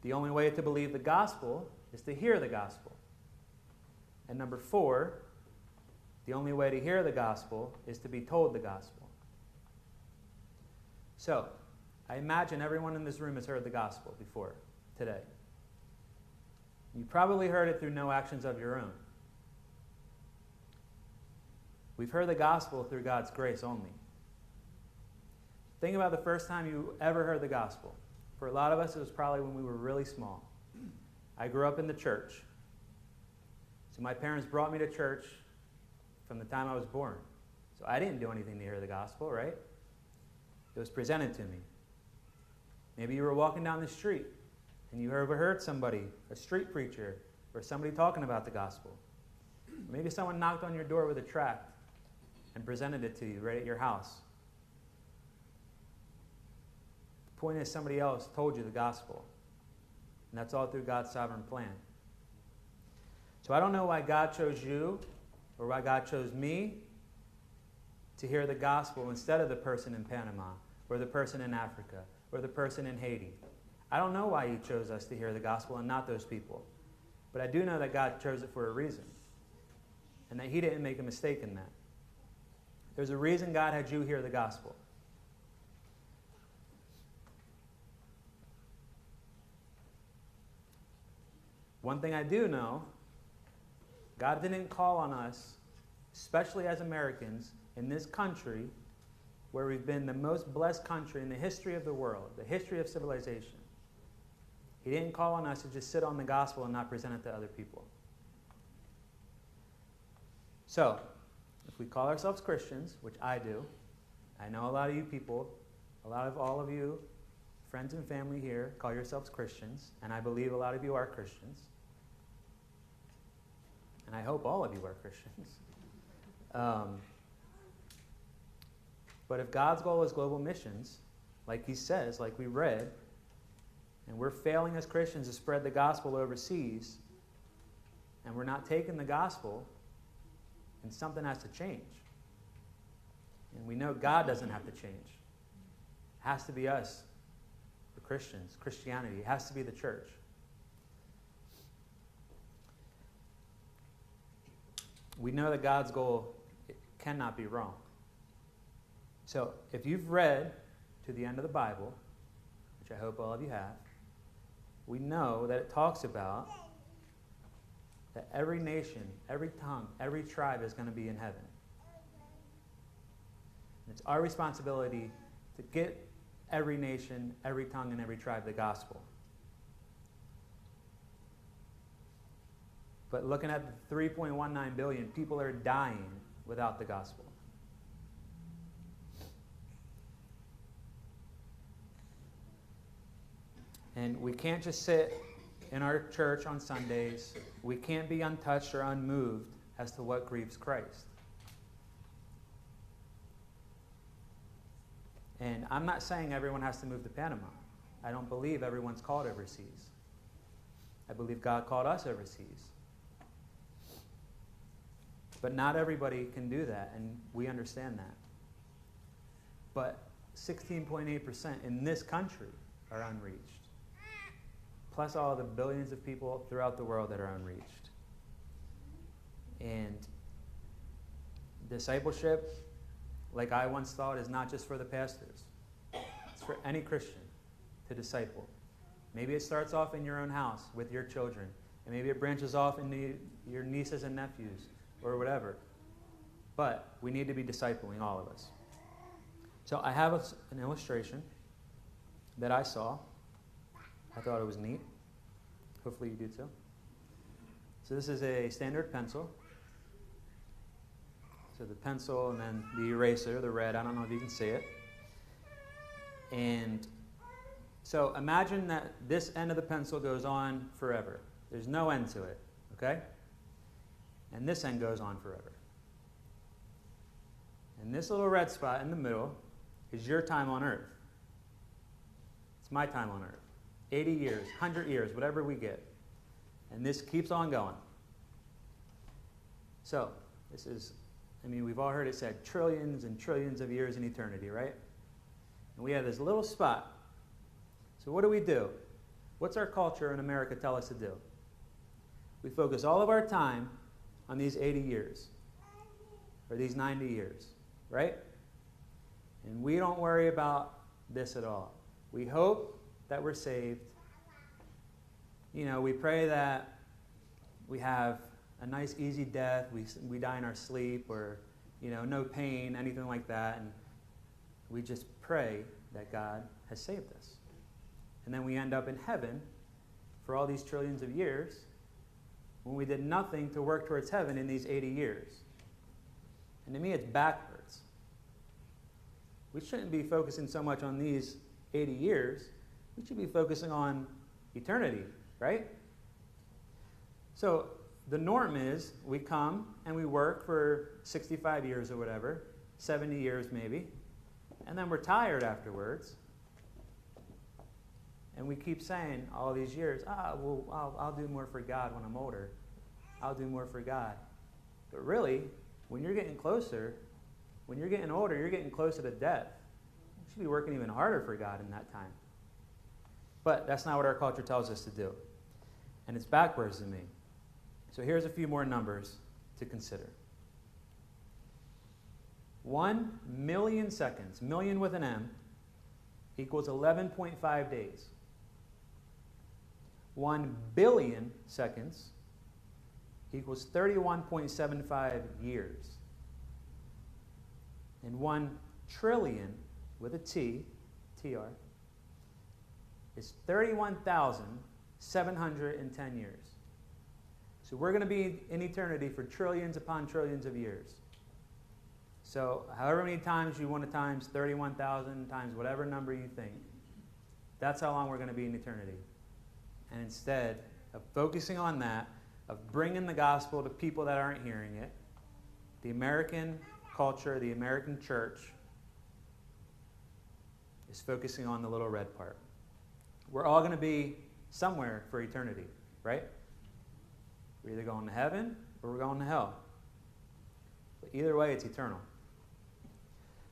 the only way to believe the gospel is to hear the gospel. And number four, the only way to hear the gospel is to be told the gospel. So, I imagine everyone in this room has heard the gospel before today. You probably heard it through no actions of your own. We've heard the gospel through God's grace only. Think about the first time you ever heard the gospel. For a lot of us, it was probably when we were really small. I grew up in the church. So my parents brought me to church from the time I was born. So I didn't do anything to hear the gospel, right? It was presented to me. Maybe you were walking down the street and you overheard somebody, a street preacher, or somebody talking about the gospel. Maybe someone knocked on your door with a tract and presented it to you right at your house. The point is, somebody else told you the gospel. And that's all through God's sovereign plan. So I don't know why God chose you or why God chose me to hear the gospel instead of the person in Panama or the person in Africa or the person in Haiti. I don't know why he chose us to hear the gospel and not those people. But I do know that God chose it for a reason. And that he didn't make a mistake in that. There's a reason God had you hear the gospel. One thing I do know, God didn't call on us, especially as Americans, in this country, where we've been the most blessed country in the history of the world, the history of civilization. He didn't call on us to just sit on the gospel and not present it to other people. So, if we call ourselves Christians, which I do, I know a lot of you people, a lot of all of you, friends and family here, call yourselves Christians, and I believe a lot of you are Christians. And I hope all of you are Christians. But if God's goal is global missions, like he says, like we read, and we're failing as Christians to spread the gospel overseas, and we're not taking the gospel, then something has to change. And we know God doesn't have to change. It has to be us, the Christians, Christianity. It has to be the church. We know that God's goal cannot be wrong. So, if you've read to the end of the Bible, which I hope all of you have, we know that it talks about that every nation, every tongue, every tribe is going to be in heaven. And it's our responsibility to get every nation, every tongue, and every tribe the gospel. But looking at the 3.19 billion, people are dying without the gospel. And we can't just sit in our church on Sundays. We can't be untouched or unmoved as to what grieves Christ. And I'm not saying everyone has to move to Panama. I don't believe everyone's called overseas. I believe God called us overseas. But not everybody can do that, and we understand that. But 16.8% in this country are unreached. Plus all the billions of people throughout the world that are unreached. And discipleship, like I once thought, is not just for the pastors. It's for any Christian to disciple. Maybe it starts off in your own house with your children, and maybe it branches off into your nieces and nephews, or whatever. But we need to be discipling, all of us. So I have an illustration that I saw. I thought it was neat. Hopefully you do too. So this is a standard pencil. So the pencil and then the eraser, the red, I don't know if you can see it. And so imagine that this end of the pencil goes on forever. There's no end to it, okay? And this end goes on forever. And this little red spot in the middle is your time on earth. It's my time on earth. 80 years, 100 years, whatever we get. And this keeps on going. So, this is, we've all heard it said trillions and trillions of years in eternity, right? And we have this little spot. So what do? What's our culture in America tell us to do? We focus all of our time on these 80 years, or these 90 years, right? And we don't worry about this at all. We hope that we're saved. We pray that we have a nice, easy death. We die in our sleep, or, no pain, anything like that. And we just pray that God has saved us. And then we end up in heaven for all these trillions of years when we did nothing to work towards heaven in these 80 years. And to me, it's backwards. We shouldn't be focusing so much on these 80 years. We should be focusing on eternity, right? So the norm is we come and we work for 65 years or whatever, 70 years maybe, and then we're tired afterwards. And we keep saying all these years, I'll do more for God when I'm older. I'll do more for God. But really, when you're getting closer, when you're getting older, you're getting closer to death. You should be working even harder for God in that time. But that's not what our culture tells us to do. And it's backwards to me. So here's a few more numbers to consider. 1 million seconds, million with an M, equals 11.5 days. 1 billion seconds equals 31.75 years. And 1 trillion with a T, TR, is 31,710 years. So we're going to be in eternity for trillions upon trillions of years. So however many times you want to times 31,000 times whatever number you think, that's how long we're going to be in eternity. And instead of focusing on that, of bringing the gospel to people that aren't hearing it, the American culture, the American church, is focusing on the little red part. We're all going to be somewhere for eternity, right? We're either going to heaven or we're going to hell. But either way, it's eternal.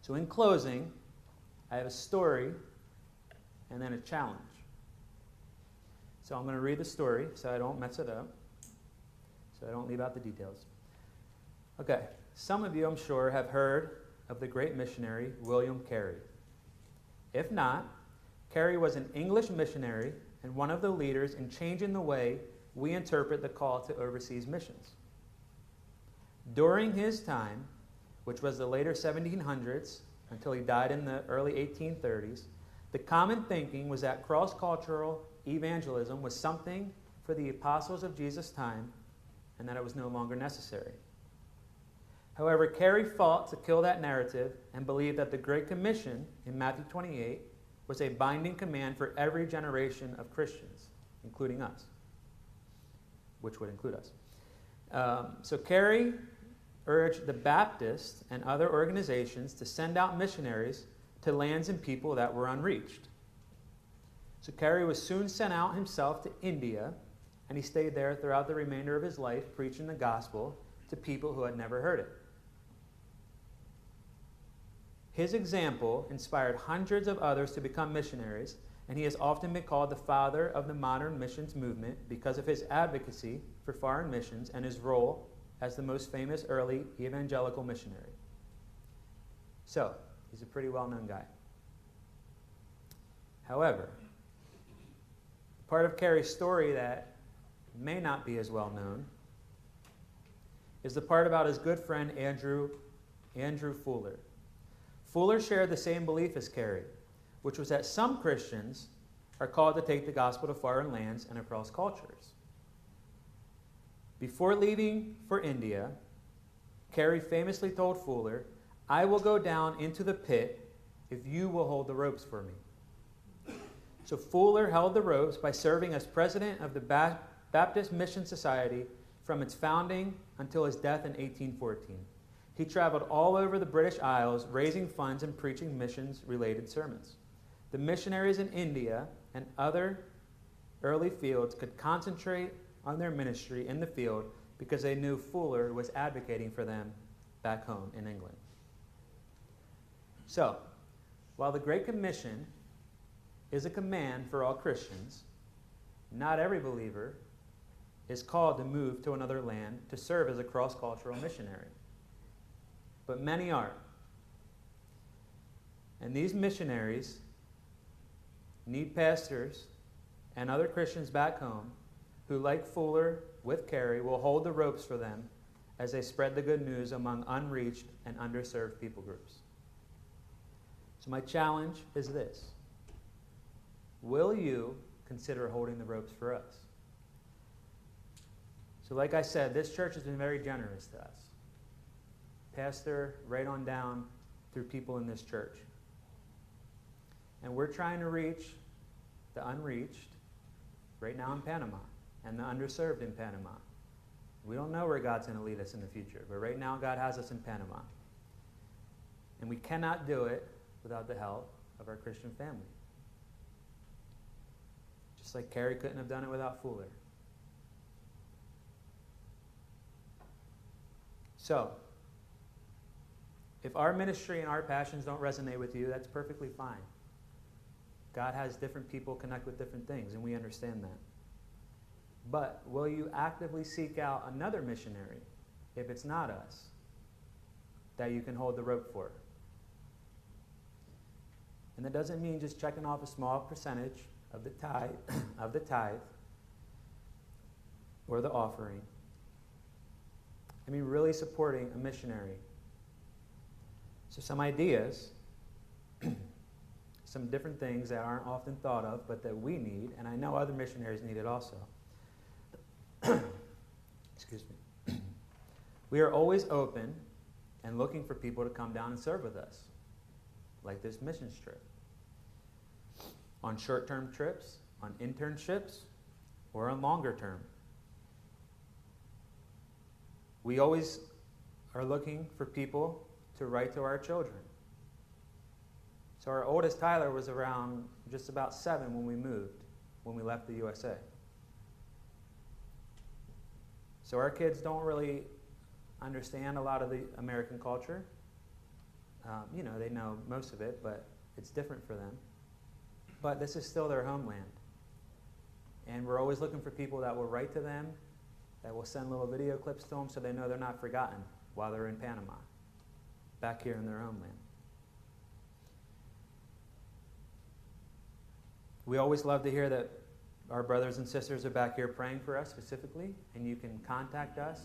So in closing, I have a story and then a challenge. So I'm going to read the story so I don't mess it up, so I don't leave out the details. Okay, some of you, I'm sure, have heard of the great missionary William Carey. If not, Carey was an English missionary and one of the leaders in changing the way we interpret the call to overseas missions. During his time, which was the later 1700s until he died in the early 1830s, the common thinking was that cross-cultural evangelism was something for the apostles of Jesus' time and that it was no longer necessary. However, Carey fought to kill that narrative and believed that the Great Commission in Matthew 28 was a binding command for every generation of Christians, including us, which would include us. So Carey urged the Baptists and other organizations to send out missionaries to lands and people that were unreached. So Carey was soon sent out himself to India, and he stayed there throughout the remainder of his life, preaching the gospel to people who had never heard it. His example inspired hundreds of others to become missionaries, and he has often been called the father of the modern missions movement because of his advocacy for foreign missions and his role as the most famous early evangelical missionary. So, he's a pretty well-known guy. However, part of Carey's story that may not be as well known is the part about his good friend Andrew Fuller. Fuller shared the same belief as Carey, which was that some Christians are called to take the gospel to foreign lands and across cultures. Before leaving for India, Carey famously told Fuller, "I will go down into the pit if you will hold the ropes for me." So Fuller held the ropes by serving as president of the Baptist Mission Society from its founding until his death in 1814. He traveled all over the British Isles, raising funds and preaching missions-related sermons. The missionaries in India and other early fields could concentrate on their ministry in the field because they knew Fuller was advocating for them back home in England. So, while the Great Commission is a command for all Christians, not every believer is called to move to another land to serve as a cross-cultural missionary. But many are. And these missionaries need pastors and other Christians back home who, like Fuller with Carey, will hold the ropes for them as they spread the good news among unreached and underserved people groups. So my challenge is this: will you consider holding the ropes for us? So like I said, this church has been very generous to us. Pastor, right on down through people in this church. And we're trying to reach the unreached right now in Panama and the underserved in Panama. We don't know where God's going to lead us in the future, but right now God has us in Panama. And we cannot do it without the help of our Christian family. Just like Carey couldn't have done it without Fuller. So, if our ministry and our passions don't resonate with you, that's perfectly fine. God has different people connect with different things, and we understand that. But will you actively seek out another missionary, if it's not us, that you can hold the rope for? And that doesn't mean just checking off a small percentage of the tithe or the offering. I mean really supporting a missionary. So some ideas, some different things that aren't often thought of, but that we need, and I know other missionaries need it also. Excuse me. We are always open and looking for people to come down and serve with us, like this missions trip. On short-term trips, on internships, or on longer term. We always are looking for people to write to our children. So our oldest, Tyler, was around just about 7 when we moved, when we left the USA. So our kids don't really understand a lot of the American culture. They know most of it, but it's different for them. But this is still their homeland. And we're always looking for people that will write to them, that will send little video clips to them so they know they're not forgotten while they're in Panama, back here in their homeland. We always love to hear that our brothers and sisters are back here praying for us specifically, and you can contact us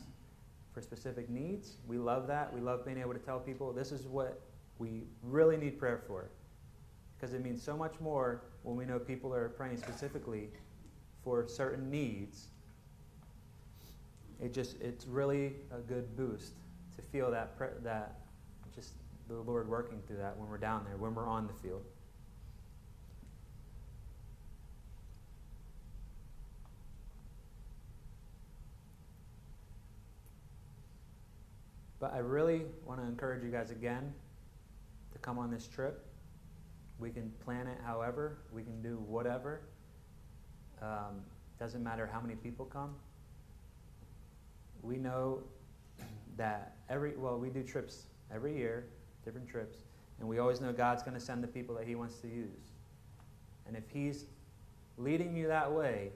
for specific needs. We love that. We love being able to tell people this is what we really need prayer for, because it means so much more when we know people are praying specifically for certain needs. It's really a good boost to feel that just the Lord working through that when we're down there, when we're on the field. But I really want to encourage you guys again to come on this trip. We can plan it however, we can do whatever. Doesn't matter how many people come. We know that we do trips every year, different trips, and we always know God's going to send the people that He wants to use. And if He's leading you that way,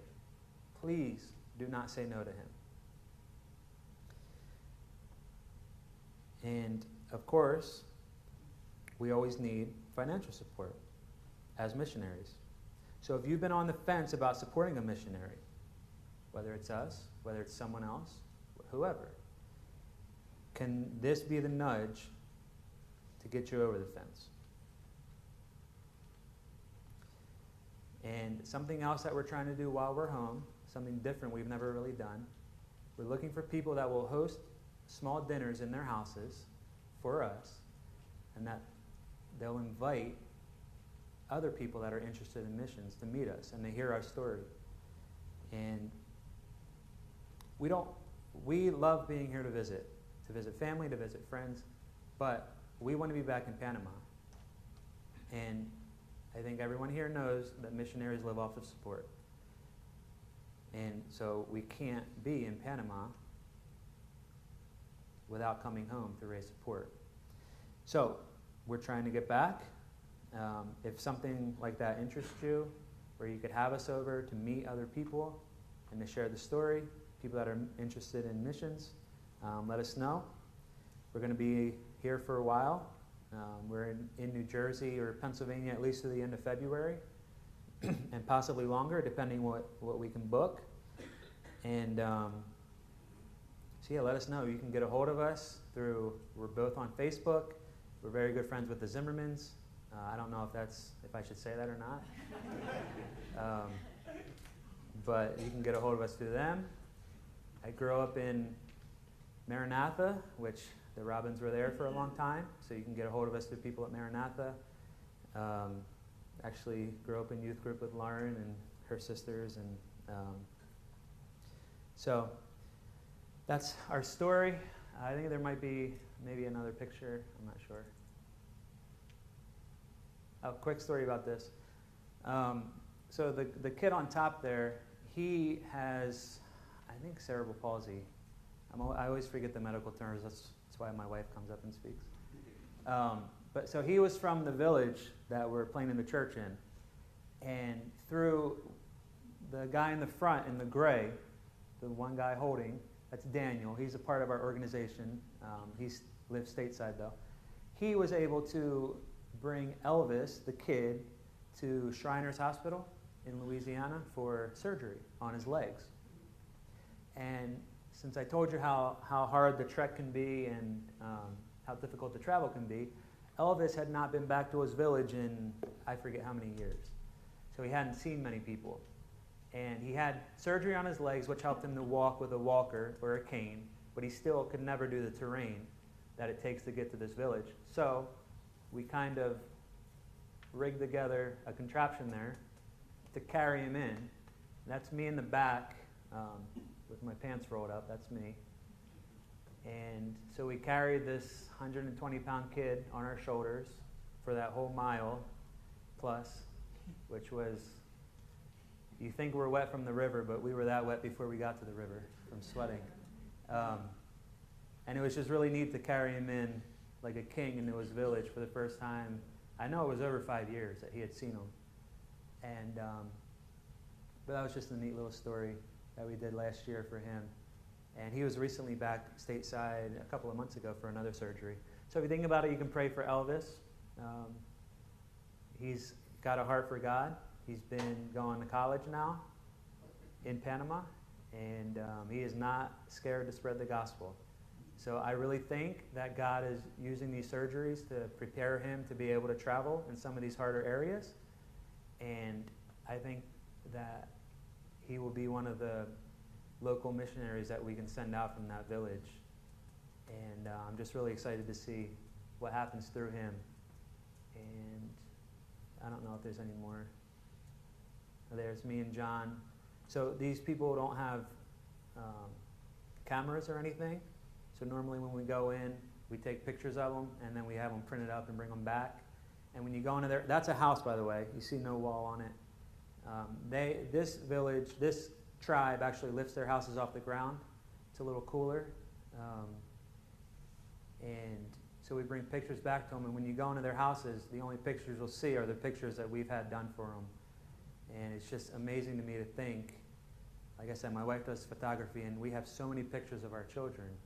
please do not say no to Him. And of course, we always need financial support as missionaries. So if you've been on the fence about supporting a missionary, whether it's us, whether it's someone else, whoever, can this be the nudge to get you over the fence? And something else that we're trying to do while we're home, something different we've never really done, we're looking for people that will host small dinners in their houses for us, and that they'll invite other people that are interested in missions to meet us, and they hear our story. And we love being here to visit family, to visit friends, but we want to be back in Panama. And I think everyone here knows that missionaries live off of support. And so we can't be in Panama without coming home to raise support. So we're trying to get back. If something like that interests you, where you could have us over to meet other people and to share the story, people that are interested in missions, let us know. We're going to be here for a while. We're in New Jersey or Pennsylvania at least to the end of February, and possibly longer, depending what we can book. And so yeah, let us know. You can get a hold of us we're both on Facebook. We're very good friends with the Zimmermans. I don't know if I should say that or not. But you can get a hold of us through them. I grew up in Maranatha, which the Robins were there for a long time, so you can get a hold of us through people at Maranatha. Actually grew up in youth group with Lauren and her sisters, and so that's our story. I think there might be maybe another picture. I'm not sure. A quick story about this. So the kid on top there, he has, I think, cerebral palsy. I always forget the medical terms. That's why my wife comes up and speaks. But so he was from the village that we're planning the church in, and through the guy in the front in the gray, the one guy holding, that's Daniel. He's a part of our organization. He lives stateside though. He was able to bring Elvis, the kid, to Shriners Hospital in Louisiana for surgery on his legs. And since I told you how hard the trek can be and how difficult the travel can be, Elvis had not been back to his village in I forget how many years. So he hadn't seen many people. And he had surgery on his legs, which helped him to walk with a walker or a cane, but he still could never do the terrain that it takes to get to this village. So we kind of rigged together a contraption there to carry him in. And that's me in the back with my pants rolled up. That's me. And so we carried this 120-pound kid on our shoulders for that whole mile plus, which was, you think we're wet from the river, but we were that wet before we got to the river from sweating. And it was just really neat to carry him in like a king into his village for the first time. I know it was over 5 years that he had seen him. And but that was just a neat little story that we did last year for him. And he was recently back stateside a couple of months ago for another surgery. So if you think about it, you can pray for Elvis. He's got a heart for God. He's been going to college now in Panama, and he is not scared to spread the gospel. So I really think that God is using these surgeries to prepare him to be able to travel in some of these harder areas. And I think that he will be one of the local missionaries that we can send out from that village. And I'm just really excited to see what happens through him. And I don't know if there's any more. There's me and John. So these people don't have cameras or anything. So normally when we go in, we take pictures of them, and then we have them printed up and bring them back. And when you go into there, that's a house, by the way. You see no wall on it. This village, this tribe actually lifts their houses off the ground. It's a little cooler. And so we bring pictures back to them, and when you go into their houses, the only pictures you'll see are the pictures that we've had done for them. And it's just amazing to me to think, like I said, my wife does photography, and we have so many pictures of our children.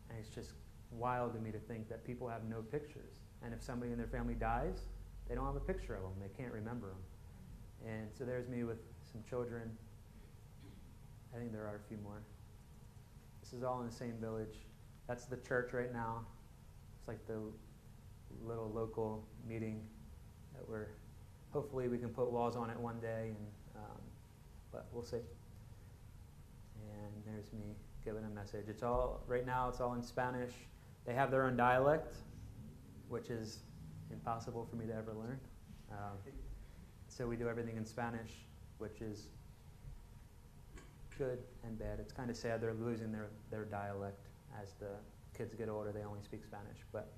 And it's just wild to me to think that people have no pictures. And if somebody in their family dies, they don't have a picture of them. They can't remember them. And so there's me with some children. I think there are a few more. This is all in the same village. That's the church right now. It's like the little local meeting that hopefully we can put walls on it one day, but we'll see. And there's me giving a message. It's all, right now it's all in Spanish. They have their own dialect, which is impossible for me to ever learn. So we do everything in Spanish, which is good and bad. It's kind of sad they're losing their dialect. As the kids get older, they only speak Spanish. But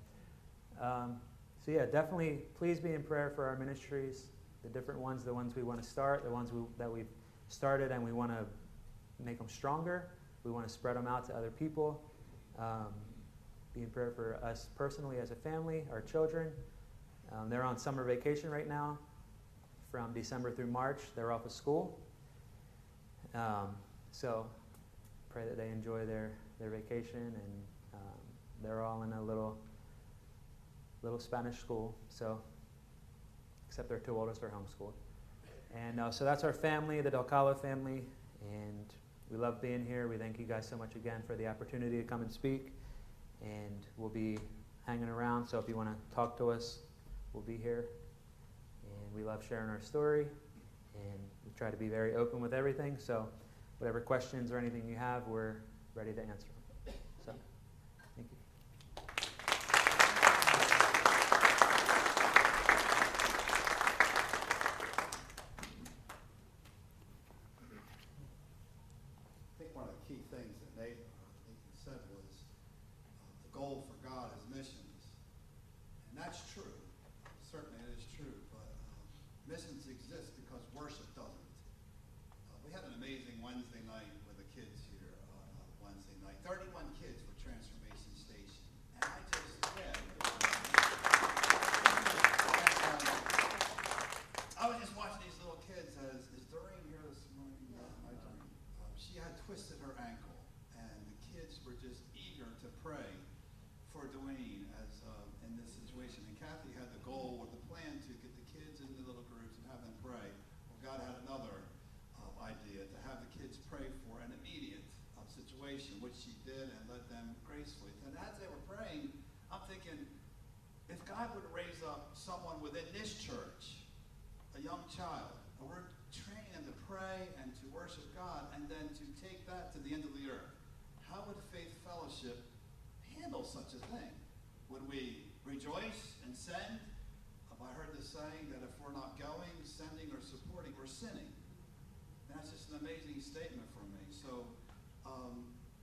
so yeah, definitely please be in prayer for our ministries, the different ones, the ones we want to start, the ones that we've started, and we want to make them stronger. We want to spread them out to other people. Be in prayer for us personally as a family, our children. They're on summer vacation right now from December through March. They're off of school. So pray that they enjoy their vacation, and they're all in a little Spanish school, so except their two oldest are homeschooled. And so that's our family, the Dalcalo family, and we love being here. We thank you guys so much again for the opportunity to come and speak, and we'll be hanging around, so if you want to talk to us, we'll be here. And we love sharing our story, and we try to be very open with everything, so whatever questions or anything you have, we're ready to answer them. So, thank you. I think one of the key things that Nathan said was the goal for God is missions. And that's true. Certainly it is true. But missions exist because worship doesn't. We had an amazing Wednesday night with the kids here Wednesday night. 31 kids for Transformation Station. And I just, I was just watching these little kids as Doreen here this morning? She had twisted her ankle, and the kids were just eager to pray for Dwayne as in this situation. And Kathy had the goal or the plan to get the kids into little groups and have them pray. Well, God had another idea to have the kids pray for an immediate situation, which she did and led them gracefully. And as they were praying, I'm thinking, if God would raise up someone within this church, a young child, and we're training them to pray and to worship God, and then to take that to the end of the earth, how would Faith Fellowship handle such a thing? Would we rejoice and send? I heard the saying that if we're not going, sending, or supporting, we're sinning. That's just an amazing statement for me. So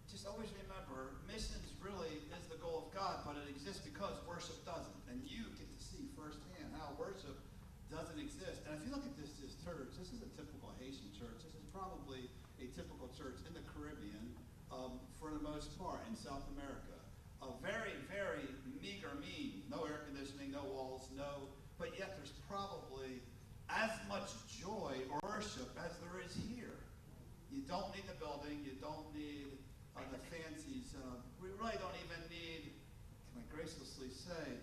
just always remember, missions really is the goal of God, but it exists because worship doesn't. And you get to see firsthand how worship doesn't exist. And if you look at this church, this is a typical Haitian church. This is probably a typical church in the Caribbean for the most part, in South America. A very, very meager means. No air conditioning, no walls, but yet there's probably as much joy or worship as there is here. You don't need the building. You don't need the fancies. We really don't even need, can I graciously say,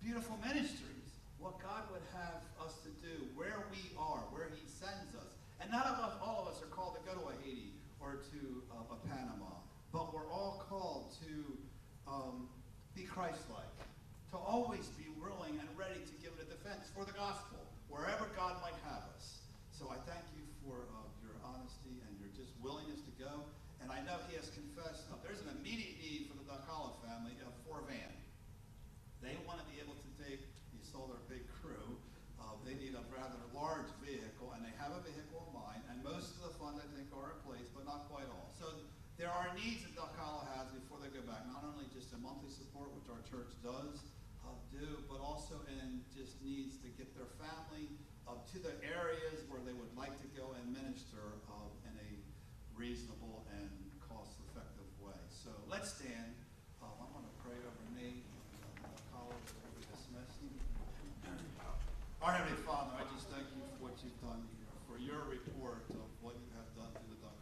beautiful ministries. What God would have us to do, where we are, where He sends us. And not all of us are called to go to a Haiti or to a Panama, but we're all called to be Christ-like, to always be willing and ready to give it a defense for the gospel, wherever God might have us. So I thank you for your honesty and your just willingness to go. And I know he has confessed, there's an immediate need for the Dalcalo family for a van. They want to be able to take, you saw their big crew, they need a rather large vehicle, and they have a vehicle in mind, and most of the funds, I think, are in place, but not quite all. So there are needs that Dalcalo has before they go back, not only just a monthly support, which our church does do, but also in just needs to get their family to the areas where they would like to go and minister in a reasonable and cost-effective way. So let's stand. I'm going to pray over Nate and Dalcalo before we dismiss. Our Heavenly Father, I just thank you for what you've done here, for your report of what you have done through the Dalcalo